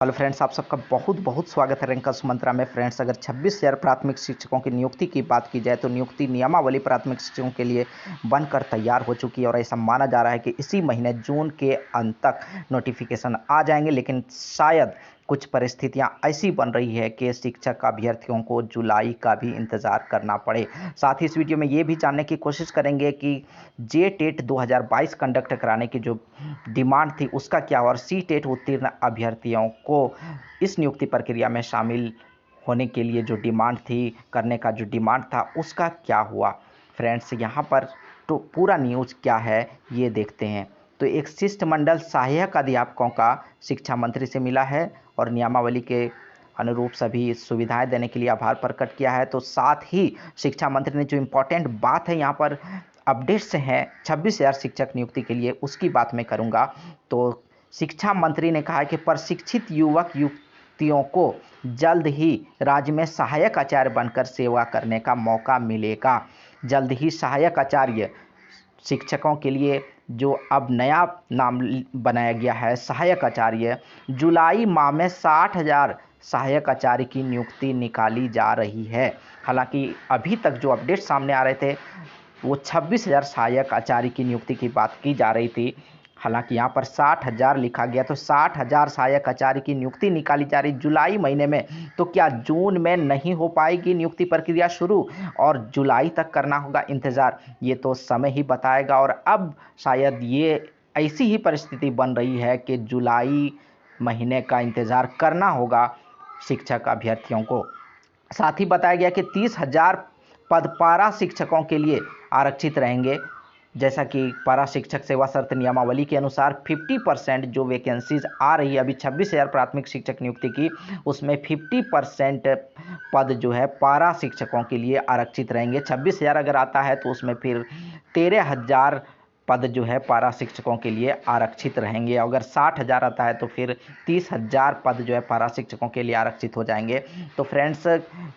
Hello friends, आप सबका बहुत बहुत स्वागत है रैंकर सुमंत्रा में। फ्रेंड्स, अगर 26,000 प्राथमिक शिक्षकों की नियुक्ति की बात की जाए तो नियुक्ति नियमावली प्राथमिक शिक्षकों के लिए बनकर तैयार हो चुकी है और ऐसा माना जा रहा है कि इसी महीने जून के अंत तक नोटिफिकेशन आ जाएंगे। लेकिन शायद कुछ परिस्थितियां ऐसी बन रही है कि शिक्षक अभ्यर्थियों को जुलाई का भी इंतज़ार करना पड़े। साथ ही इस वीडियो में ये भी जानने की कोशिश करेंगे कि जे-टेट 2022 कंडक्ट कराने की जो डिमांड थी उसका क्या हुआ और सी-टेट उत्तीर्ण अभ्यर्थियों को इस नियुक्ति प्रक्रिया में शामिल होने के लिए जो डिमांड थी, करने का जो डिमांड था, उसका क्या हुआ। फ्रेंड्स, यहाँ पर तो पूरा न्यूज़ क्या है ये देखते हैं। तो एक शिष्टमंडल सहायक अध्यापकों का शिक्षा मंत्री से मिला है और नियमावली के अनुरूप सभी सुविधाएं देने के लिए आभार प्रकट किया है। तो साथ ही शिक्षा मंत्री ने जो इम्पोर्टेंट बात है यहाँ पर अपडेट्स हैं 26,000 शिक्षक नियुक्ति के लिए, उसकी बात मैं करूँगा। तो शिक्षा मंत्री ने कहा है कि प्रशिक्षित युवक युवतियों को जल्द ही राज्य में सहायक आचार्य बनकर सेवा करने का मौका मिलेगा। जल्द ही सहायक आचार्य शिक्षकों के लिए जो अब नया नाम बनाया गया है सहायक आचार्य, जुलाई माह में 60,000 सहायक आचार्य की नियुक्ति निकाली जा रही है। हालांकि अभी तक जो अपडेट सामने आ रहे थे वो 26,000 सहायक आचार्य की नियुक्ति की बात की जा रही थी। हालांकि यहाँ पर 60,000 लिखा गया, तो 60,000 सहायक आचार्य की नियुक्ति निकाली जा रही जुलाई महीने में। तो क्या जून में नहीं हो पाएगी नियुक्ति प्रक्रिया शुरू और जुलाई तक करना होगा इंतज़ार? ये तो समय ही बताएगा। और अब शायद ये ऐसी ही परिस्थिति बन रही है कि जुलाई महीने का इंतज़ार करना होगा शिक्षक अभ्यर्थियों को। साथ ही बताया गया कि 30,000 पद पारा शिक्षकों के लिए आरक्षित रहेंगे। जैसा कि पारा शिक्षक सेवा शर्त नियमावली के अनुसार 50% जो वैकेंसीज आ रही है अभी 26,000 प्राथमिक शिक्षक नियुक्ति की, उसमें 50% पद जो है पारा शिक्षकों के लिए आरक्षित रहेंगे। 26,000 अगर आता है तो उसमें फिर 13,000 पद जो है पारा शिक्षकों के लिए आरक्षित रहेंगे। अगर 60,000 आता है तो फिर 30,000 पद जो है पारा शिक्षकों के लिए आरक्षित हो जाएंगे। तो फ्रेंड्स,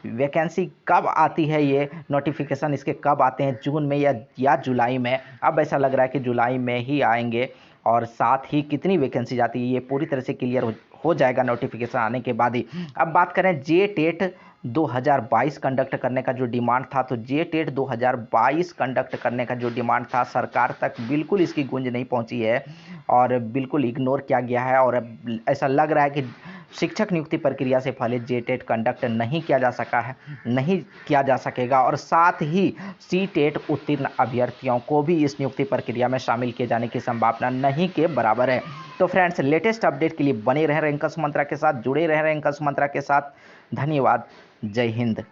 वैकेंसी कब आती है, ये नोटिफिकेशन इसके कब आते हैं, जून में या जुलाई में? अब ऐसा लग रहा है कि जुलाई में ही आएंगे। और साथ ही कितनी वैकेंसी जाती है ये पूरी तरह से क्लियर हो जाएगा नोटिफिकेशन आने के बाद ही। अब बात करें जे-टेट 2022 कंडक्ट करने का जो डिमांड था, तो जे-टेट 2022 कंडक्ट करने का जो डिमांड था सरकार तक बिल्कुल इसकी गूंज नहीं पहुंची है और बिल्कुल इग्नोर किया गया है। और अब ऐसा लग रहा है कि शिक्षक नियुक्ति प्रक्रिया से पहले जे-टेट कंडक्ट नहीं किया जा सका है, नहीं किया जा सकेगा। और साथ ही सी-टेट उत्तीर्ण अभ्यर्थियों को भी इस नियुक्ति प्रक्रिया में शामिल किए जाने की संभावना नहीं के बराबर है। तो फ्रेंड्स, लेटेस्ट अपडेट के लिए बने रहे रैंकर सुमंत्रा के साथ, जुड़े रहे रैंकर सुमंत्रा के साथ। धन्यवाद। जय हिंद।